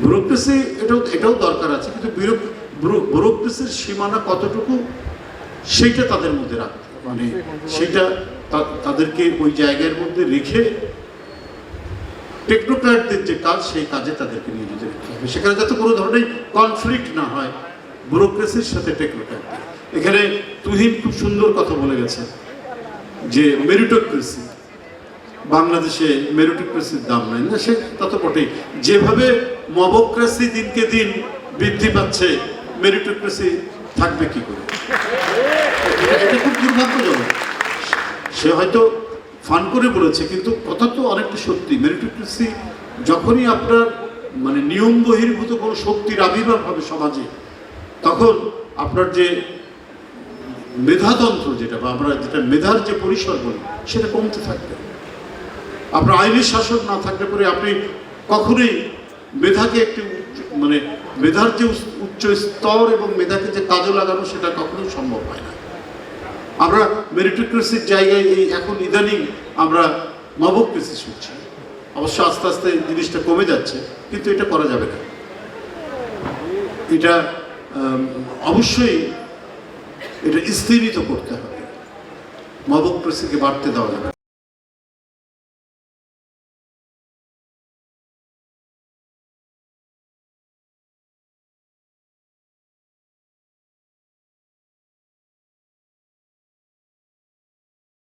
Bureaucracy এটাও দরকার আছে, কিন্তু ব্যুরোক্রেসির সীমানা কতটুকু সেইটা তাদের মধ্যে রাখতে, মানে সেইটা তাদেরকে ওই জায়গার মধ্যে রেখে টেকনোক্র্যাটদের যে কাজ সেই কাজে তাদেরকে নিয়োজিত রাখতে হবে, সেখানে যাতে কোনো ধরনের কনফ্লিক্ট না হয় ব্যুরোক্রেসির সাথে টেকনোক্র্যাটদের। এখানে তুহিন খুব সুন্দর কথা বলে গেছে যে মেরিটোক্রেসি, বাংলাদেশে মেরিটোক্রেসির দাম নাই না, সে তা তো বটেই। যেভাবে মবক্রেসি দিনকে দিন বৃদ্ধি পাচ্ছে, মেরিটোক্রেসি থাকবে কি করে? এটা খুব দুর্ভাগ্যজনক। সে হয়তো ফান করে বলেছে, কিন্তু কথা তো অনেকটা সত্যি। মেরিটোক্রেসি যখনই আপনার মানে নিয়ম বহির্ভূত কোনো শক্তির আবির্ভাব হবে সমাজে, তখন আপনার যে মেধাতন্ত্র যেটা, বা আমরা যেটা মেধার যে পরিসর বলি, সেটা কমতে থাকবে। আপনার আইনি শাসন না থাকলে পরে আপনি কখনোই মেধাকে একটি মানে মেধার যে উচ্চ স্তর এবং মেধাকে যে কাজে লাগানো, সেটা কখনোই সম্ভব হয় না। আমরা মেরিটোক্রেসির জায়গায় এই এখন ইদানিং আমরা মবক্রেসি শুনছি। অবশ্য আস্তে আস্তে জিনিসটা কমে যাচ্ছে, কিন্তু এটা করা যাবে না। এটা অবশ্যই এটা স্থিরিত করতে হবে, মবক্রেসিকে বাড়তে দেওয়া যাবে।